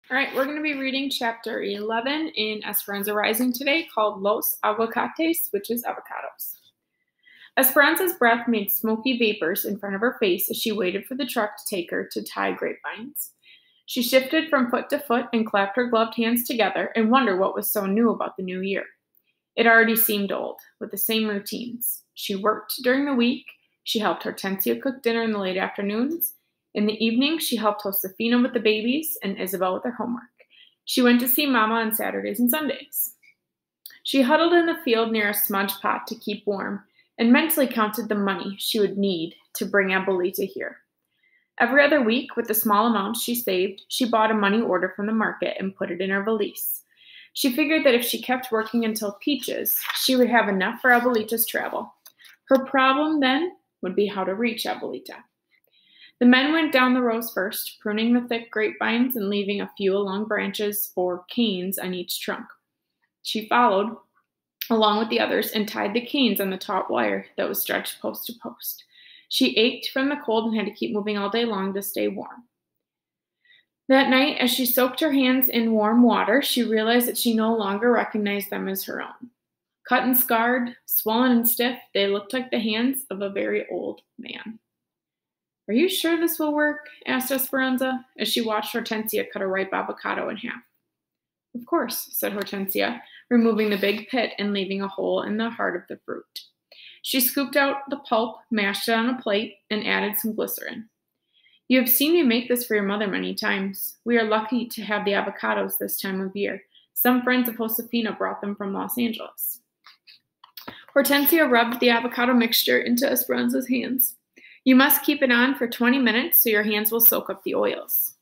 All right, we're going to be reading chapter 11 in Esperanza Rising today called Los Aguacates, which is avocados. Esperanza's breath made smoky vapors in front of her face as she waited for the truck to take her to tie grapevines. She shifted from foot to foot and clapped her gloved hands together and wondered what was so new about the new year. It already seemed old, with the same routines. She worked during the week. She helped Hortensia cook dinner in the late afternoons. In the evening, she helped Josefina with the babies and Isabel with their homework. She went to see Mama on Saturdays and Sundays. She huddled in the field near a smudge pot to keep warm and mentally counted the money she would need to bring Abuelita here. Every other week, with the small amounts she saved, she bought a money order from the market and put it in her valise. She figured that if she kept working until peaches, she would have enough for Abuelita's travel. Her problem then would be how to reach Abuelita. The men went down the rows first, pruning the thick grapevines and leaving a few along branches or canes on each trunk. She followed along with the others and tied the canes on the taut wire that was stretched post to post. She ached from the cold and had to keep moving all day long to stay warm. That night, as she soaked her hands in warm water, she realized that she no longer recognized them as her own. Cut and scarred, swollen and stiff, they looked like the hands of a very old man. "Are you sure this will work?" asked Esperanza, as she watched Hortensia cut a ripe avocado in half. "Of course," said Hortensia, removing the big pit and leaving a hole in the heart of the fruit. She scooped out the pulp, mashed it on a plate, and added some glycerin. "You have seen me make this for your mother many times. We are lucky to have the avocados this time of year. Some friends of Josefina brought them from Los Angeles." Hortensia rubbed the avocado mixture into Esperanza's hands. "You must keep it on for 20 minutes so your hands will soak up the oils."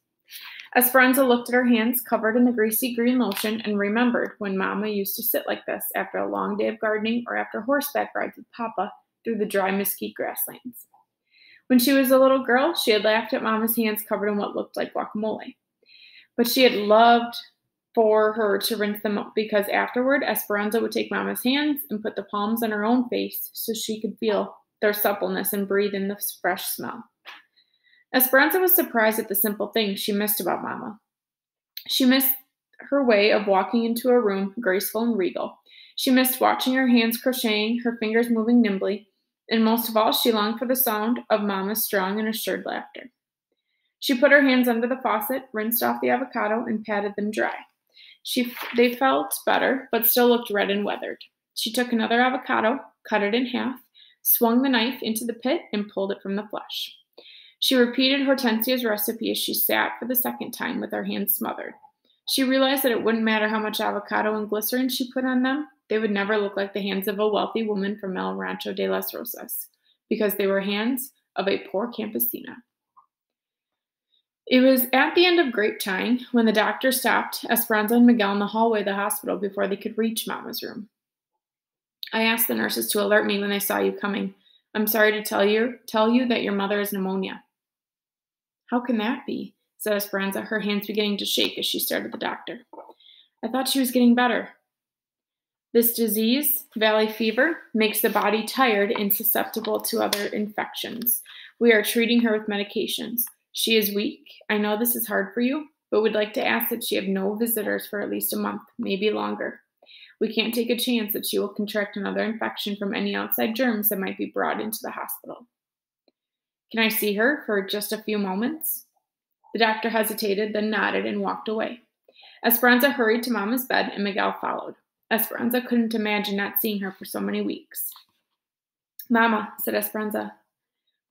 Esperanza looked at her hands covered in the greasy green lotion and remembered when Mama used to sit like this after a long day of gardening or after horseback rides with Papa through the dry mesquite grasslands. When she was a little girl, she had laughed at Mama's hands covered in what looked like guacamole. But she had loved for her to rinse them up because afterward, Esperanza would take Mama's hands and put the palms on her own face so she could feel their suppleness and breathe in the fresh smell. Esperanza was surprised at the simple things she missed about Mama. She missed her way of walking into a room, graceful and regal. She missed watching her hands crocheting, her fingers moving nimbly, and most of all, she longed for the sound of Mama's strong and assured laughter. She put her hands under the faucet, rinsed off the avocado, and patted them dry. They felt better, but still looked red and weathered. She took another avocado, cut it in half, swung the knife into the pit, and pulled it from the flesh. She repeated Hortensia's recipe as she sat for the second time with her hands smothered. She realized that it wouldn't matter how much avocado and glycerin she put on them, they would never look like the hands of a wealthy woman from El Rancho de las Rosas, because they were hands of a poor campesina. It was at the end of grape tying when the doctor stopped Esperanza and Miguel in the hallway of the hospital before they could reach Mama's room. "I asked the nurses to alert me when they saw you coming. I'm sorry to tell you that your mother has pneumonia." "How can that be?" said Esperanza, her hands beginning to shake as she stared at the doctor. "I thought she was getting better." "This disease, valley fever, makes the body tired and susceptible to other infections. We are treating her with medications. She is weak. I know this is hard for you, but would like to ask that she have no visitors for at least a month, maybe longer. We can't take a chance that she will contract another infection from any outside germs that might be brought into the hospital." "Can I see her for just a few moments?" The doctor hesitated, then nodded and walked away. Esperanza hurried to Mama's bed and Miguel followed. Esperanza couldn't imagine not seeing her for so many weeks. "Mama," said Esperanza.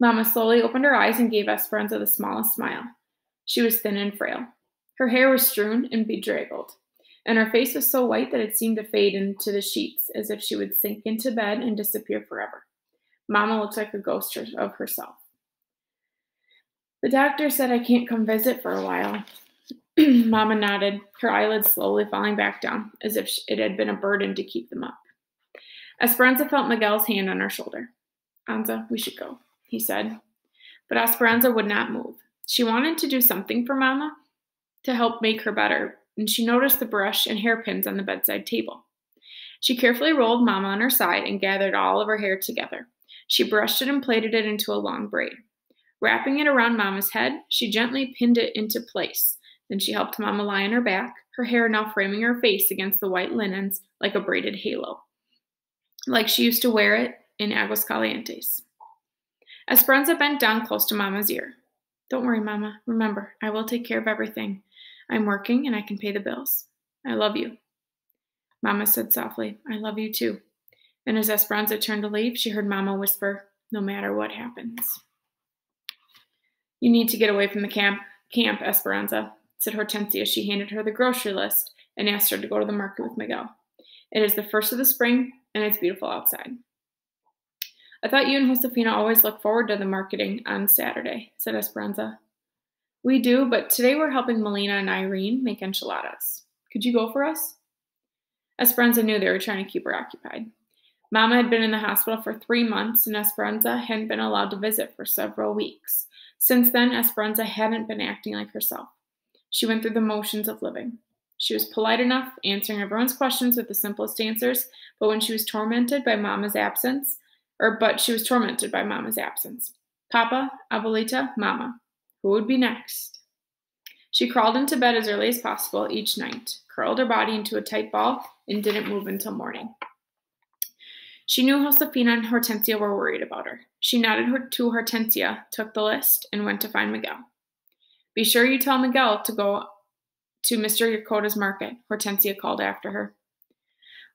Mama slowly opened her eyes and gave Esperanza the smallest smile. She was thin and frail. Her hair was strewn and bedraggled, and her face was so white that it seemed to fade into the sheets, as if she would sink into bed and disappear forever. Mama looked like a ghost of herself. "The doctor said I can't come visit for a while." Mama nodded, her eyelids slowly falling back down, as if it had been a burden to keep them up. Esperanza felt Miguel's hand on her shoulder. "Anza, we should go," he said. But Esperanza would not move. She wanted to do something for Mama to help make her better, and she noticed the brush and hairpins on the bedside table. She carefully rolled Mama on her side and gathered all of her hair together. She brushed it and plaited it into a long braid. Wrapping it around Mama's head, she gently pinned it into place, Then she helped Mama lie on her back, her hair now framing her face against the white linens like a braided halo, like she used to wear it in Aguascalientes. Esperanza bent down close to Mama's ear. Don't worry, Mama. Remember, I will take care of everything. I'm working and I can pay the bills. I love you. Mama said softly, I love you too. And as Esperanza turned to leave, she heard Mama whisper, no matter what happens. You need to get away from the camp, Esperanza, said Hortensia as she handed her the grocery list and asked her to go to the market with Miguel. It is the first of the spring, and it's beautiful outside. I thought you and Josefina always look forward to the marketing on Saturday, said Esperanza. We do, but today we're helping Melina and Irene make enchiladas. Could you go for us? Esperanza knew they were trying to keep her occupied. Mama had been in the hospital for 3 months, and Esperanza hadn't been allowed to visit for several weeks. Since then, Esperanza hadn't been acting like herself. She went through the motions of living. She was polite enough, answering everyone's questions with the simplest answers, but she was tormented by Mama's absence. Papa, Abuelita, Mama. Who would be next? She crawled into bed as early as possible each night, curled her body into a tight ball, and didn't move until morning. She knew Josefina and Hortensia were worried about her. She nodded to Hortensia, took the list, and went to find Miguel. Be sure you tell Miguel to go to Mr. Yokota's market, Hortensia called after her.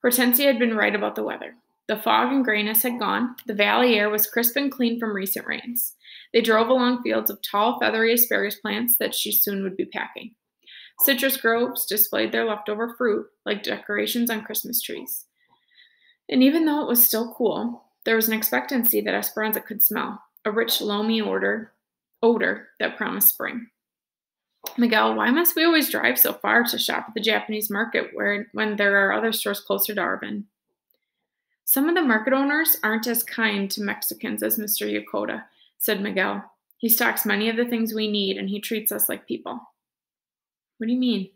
Hortensia had been right about the weather. The fog and grayness had gone. The valley air was crisp and clean from recent rains. They drove along fields of tall, feathery asparagus plants that she soon would be packing. Citrus groves displayed their leftover fruit like decorations on Christmas trees. And even though it was still cool, there was an expectancy that Esperanza could smell, a rich, loamy odor that promised spring. Miguel, why must we always drive so far to shop at the Japanese market when there are other stores closer to Arbin? Some of the market owners aren't as kind to Mexicans as Mr. Yokota, said Miguel. He stocks many of the things we need, and he treats us like people. What do you mean?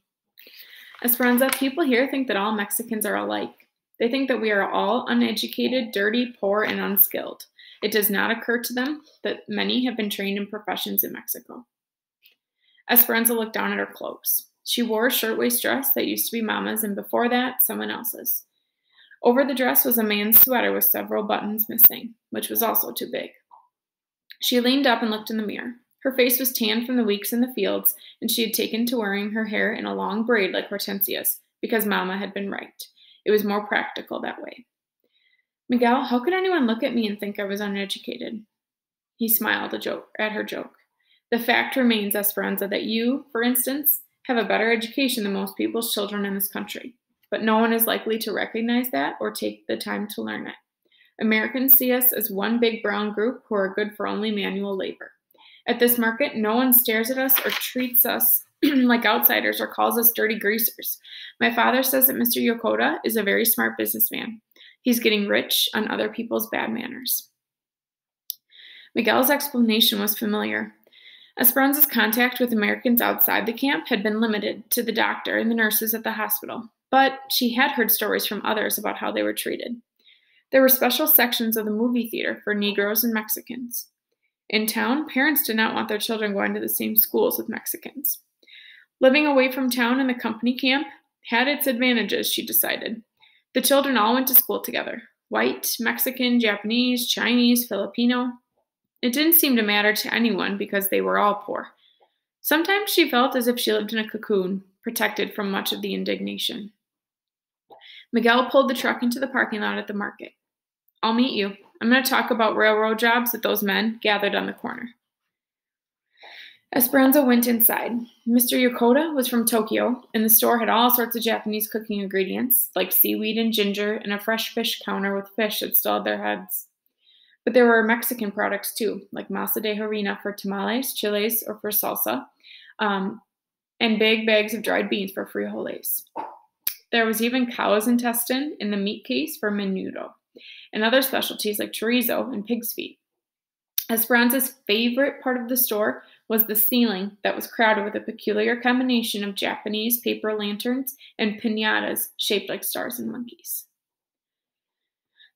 Esperanza, people here think that all Mexicans are alike. They think that we are all uneducated, dirty, poor, and unskilled. It does not occur to them that many have been trained in professions in Mexico. Esperanza looked down at her clothes. She wore a shirtwaist dress that used to be Mama's, and before that, someone else's. Over the dress was a man's sweater with several buttons missing, which was also too big. She leaned up and looked in the mirror. Her face was tanned from the weeks in the fields, and she had taken to wearing her hair in a long braid like Hortensia's, because Mama had been right. It was more practical that way. Miguel, how could anyone look at me and think I was uneducated? He smiled at her joke. The fact remains, Esperanza, that you, for instance, have a better education than most people's children in this country. But no one is likely to recognize that or take the time to learn it. Americans see us as one big brown group who are good for only manual labor. At this market, no one stares at us or treats us like outsiders or calls us dirty greasers. My father says that Mr. Yokota is a very smart businessman. He's getting rich on other people's bad manners. Miguel's explanation was familiar. Esperanza's contact with Americans outside the camp had been limited to the doctor and the nurses at the hospital, but she had heard stories from others about how they were treated. There were special sections of the movie theater for Negroes and Mexicans. In town, parents did not want their children going to the same schools with Mexicans. Living away from town in the company camp had its advantages, she decided. The children all went to school together. White, Mexican, Japanese, Chinese, Filipino. It didn't seem to matter to anyone because they were all poor. Sometimes she felt as if she lived in a cocoon, protected from much of the indignation. Miguel pulled the truck into the parking lot at the market. I'll meet you. I'm going to talk about railroad jobs with those men gathered on the corner. Esperanza went inside. Mr. Yokota was from Tokyo, and the store had all sorts of Japanese cooking ingredients, like seaweed and ginger, and a fresh fish counter with fish that still had their heads. But there were Mexican products too, like masa de harina for tamales, chiles, or for salsa, and big bags of dried beans for frijoles. There was even cow's intestine in the meat case for menudo, and other specialties like chorizo and pig's feet. Esperanza's favorite part of the store was the ceiling that was crowded with a peculiar combination of Japanese paper lanterns and piñatas shaped like stars and monkeys.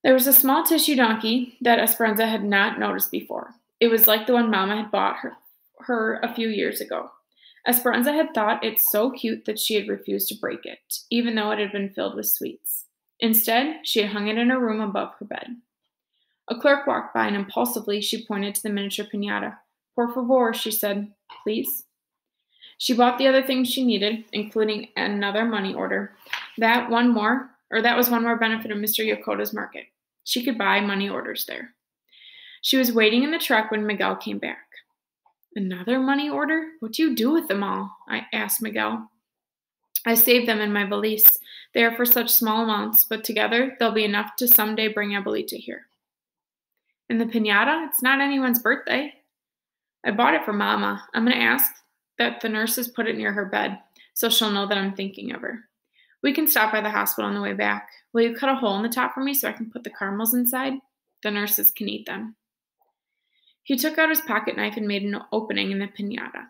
There was a small tissue donkey that Esperanza had not noticed before. It was like the one Mama had bought her a few years ago. Esperanza had thought it so cute that she had refused to break it, even though it had been filled with sweets. Instead, she had hung it in her room above her bed. A clerk walked by and impulsively she pointed to the miniature piñata. Por favor, she said, please. She bought the other things she needed, including another money order. That was one more benefit of Mr. Yokota's market. She could buy money orders there. She was waiting in the truck when Miguel came back. Another money order? What do you do with them all? I asked Miguel. I saved them in my valise. They are for such small amounts, but together they'll be enough to someday bring Abuelita here. And the piñata? It's not anyone's birthday. I bought it for Mama. I'm going to ask that the nurses put it near her bed, so she'll know that I'm thinking of her. We can stop by the hospital on the way back. Will you cut a hole in the top for me so I can put the caramels inside? The nurses can eat them. He took out his pocket knife and made an opening in the piñata.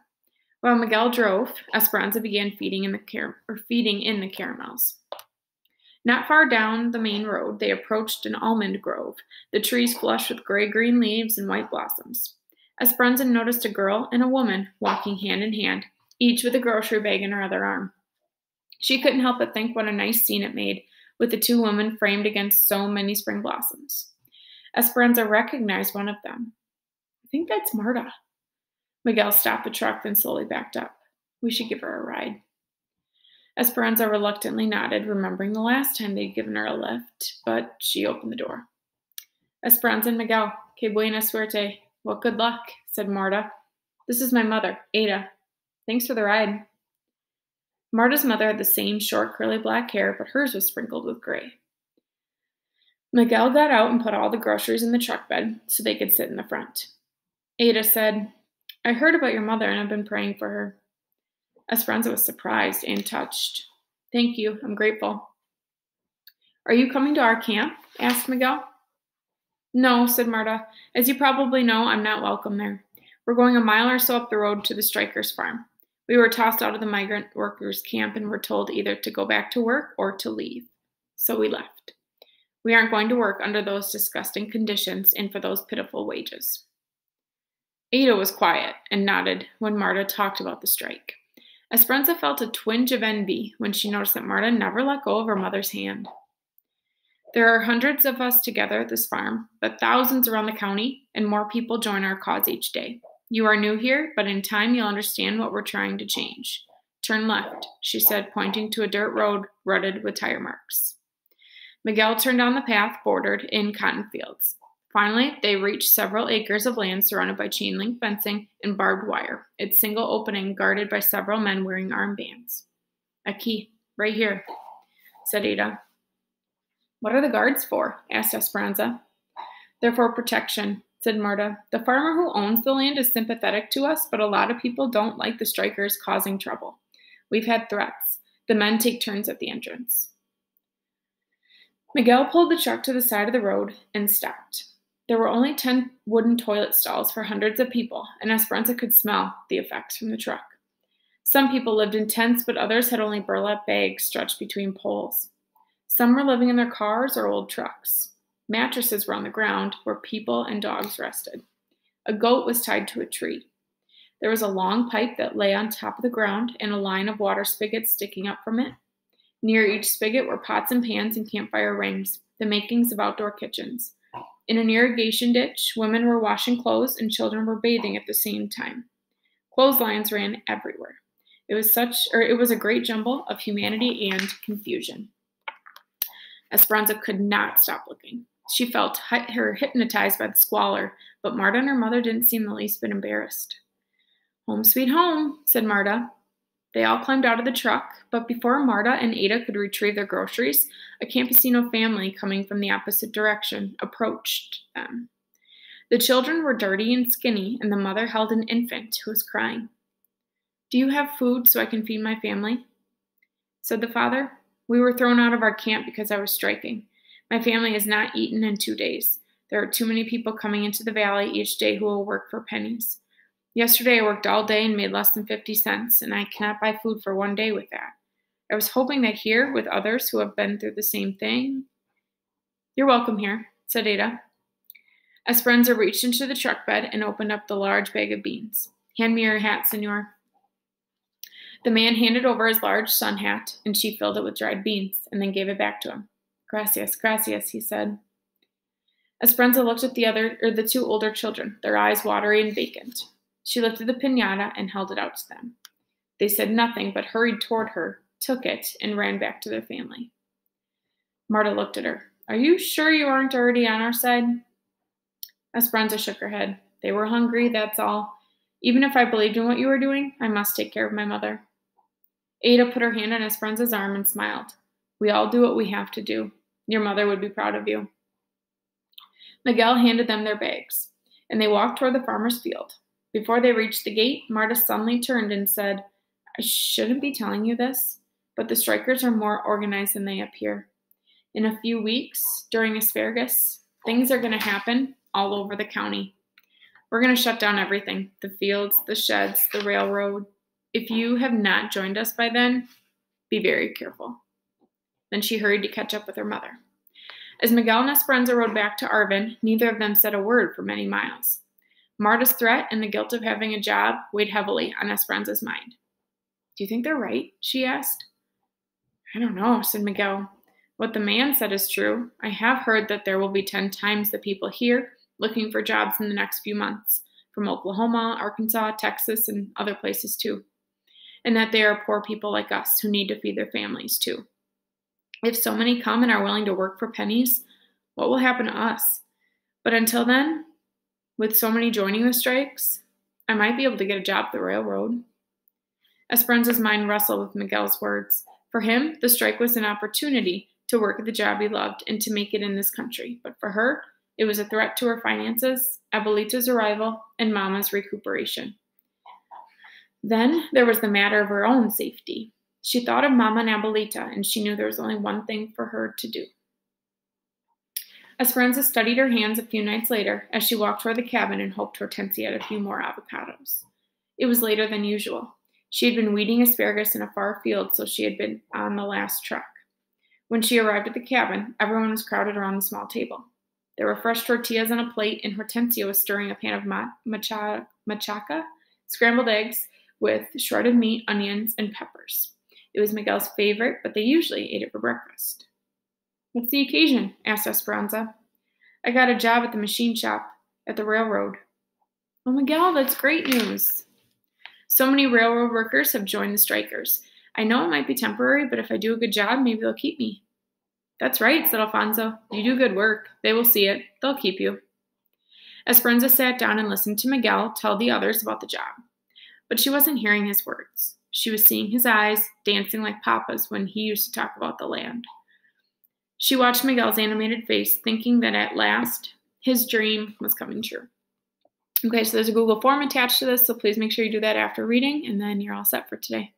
While Miguel drove, Esperanza began feeding in the caramels. Not far down the main road, they approached an almond grove, the trees flush with gray-green leaves and white blossoms. Esperanza noticed a girl and a woman walking hand in hand, each with a grocery bag in her other arm. She couldn't help but think what a nice scene it made, with the two women framed against so many spring blossoms. Esperanza recognized one of them. I think that's Marta. Miguel stopped the truck, then slowly backed up. We should give her a ride. Esperanza reluctantly nodded, remembering the last time they'd given her a lift, but she opened the door. Esperanza and Miguel, que buena suerte. Well, good luck, said Marta. This is my mother, Ada. Thanks for the ride. Marta's mother had the same short, curly black hair, but hers was sprinkled with gray. Miguel got out and put all the groceries in the truck bed so they could sit in the front. Ada said, I heard about your mother and I've been praying for her. Esperanza was surprised and touched. Thank you, I'm grateful. Are you coming to our camp? Asked Miguel. No, said Marta. As you probably know, I'm not welcome there. We're going a mile or so up the road to the strikers' farm. We were tossed out of the migrant workers' camp and were told either to go back to work or to leave. So we left. We aren't going to work under those disgusting conditions and for those pitiful wages. Ada was quiet and nodded when Marta talked about the strike. Esperanza felt a twinge of envy when she noticed that Marta never let go of her mother's hand. There are hundreds of us together at this farm, but thousands around the county, and more people join our cause each day. You are new here, but in time you'll understand what we're trying to change. Turn left, she said, pointing to a dirt road rutted with tire marks. Miguel turned down the path bordered in cotton fields. Finally, they reached several acres of land surrounded by chain link fencing and barbed wire, its single opening guarded by several men wearing armbands. Aquí, right here, said Ada. What are the guards for? Asked Esperanza. They're for protection, said Marta. The farmer who owns the land is sympathetic to us, but a lot of people don't like the strikers causing trouble. We've had threats. The men take turns at the entrance. Miguel pulled the truck to the side of the road and stopped. There were only 10 wooden toilet stalls for hundreds of people, and Esperanza could smell the effects from the truck. Some people lived in tents, but others had only burlap bags stretched between poles. Some were living in their cars or old trucks. Mattresses were on the ground where people and dogs rested. A goat was tied to a tree. There was a long pipe that lay on top of the ground and a line of water spigots sticking up from it. Near each spigot were pots and pans and campfire rings, the makings of outdoor kitchens. In an irrigation ditch, women were washing clothes and children were bathing at the same time. Clotheslines ran everywhere. It was a great jumble of humanity and confusion. Esperanza could not stop looking. She felt her hypnotized by the squalor, but Marta and her mother didn't seem the least bit embarrassed. Home sweet home, said Marta. They all climbed out of the truck, but before Marta and Ada could retrieve their groceries, a campesino family coming from the opposite direction approached them. The children were dirty and skinny, and the mother held an infant who was crying. Do you have food so I can feed my family? Said the father. We were thrown out of our camp because I was striking. My family has not eaten in 2 days. There are too many people coming into the valley each day who will work for pennies. Yesterday I worked all day and made less than 50 cents, and I cannot buy food for 1 day with that. I was hoping that here, with others who have been through the same thing. You're welcome here, said Ada. Esperanza reached into the truck bed and opened up the large bag of beans. Hand me your hat, senor. The man handed over his large sun hat, and she filled it with dried beans, and then gave it back to him. Gracias, gracias, he said. Esperanza looked at the two older children, their eyes watery and vacant. She lifted the piñata and held it out to them. They said nothing, but hurried toward her, took it, and ran back to their family. Marta looked at her. Are you sure you aren't already on our side? Esperanza shook her head. They were hungry, that's all. Even if I believed in what you were doing, I must take care of my mother. Ada put her hand on Esperanza's arm and smiled. We all do what we have to do. Your mother would be proud of you. Miguel handed them their bags, and they walked toward the farmer's field. Before they reached the gate, Marta suddenly turned and said, I shouldn't be telling you this, but the strikers are more organized than they appear. In a few weeks, during asparagus, things are going to happen all over the county. We're going to shut down everything, the fields, the sheds, the railroad. If you have not joined us by then, be very careful. Then she hurried to catch up with her mother. As Miguel and Esperanza rode back to Arvin, neither of them said a word for many miles. Marta's threat and the guilt of having a job weighed heavily on Esperanza's mind. Do you think they're right? She asked. I don't know, said Miguel. What the man said is true. I have heard that there will be 10 times the people here looking for jobs in the next few months, from Oklahoma, Arkansas, Texas, and other places too. And that they are poor people like us who need to feed their families too. If so many come and are willing to work for pennies, what will happen to us? But until then, with so many joining the strikes, I might be able to get a job at the railroad. Esperanza's mind wrestled with Miguel's words. For him, the strike was an opportunity to work at the job he loved and to make it in this country. But for her, it was a threat to her finances, Abuelita's arrival, and Mama's recuperation. Then there was the matter of her own safety. She thought of Mama and Abuelita, and she knew there was only one thing for her to do. Esperanza studied her hands a few nights later as she walked toward the cabin and hoped Hortensia had a few more avocados. It was later than usual. She had been weeding asparagus in a far field, so she had been on the last truck. When she arrived at the cabin, everyone was crowded around the small table. There were fresh tortillas on a plate, and Hortensia was stirring a pan of machaca, scrambled eggs with shredded meat, onions, and peppers. It was Miguel's favorite, but they usually ate it for breakfast. What's the occasion? Asked Esperanza. I got a job at the machine shop at the railroad. Oh, Miguel, that's great news. So many railroad workers have joined the strikers. I know it might be temporary, but if I do a good job, maybe they'll keep me. That's right, said Alfonso. You do good work. They will see it. They'll keep you. Esperanza sat down and listened to Miguel tell the others about the job. But she wasn't hearing his words. She was seeing his eyes dancing like Papa's when he used to talk about the land. She watched Miguel's animated face, thinking that at last his dream was coming true. Okay, so there's a Google form attached to this, so please make sure you do that after reading, and then you're all set for today.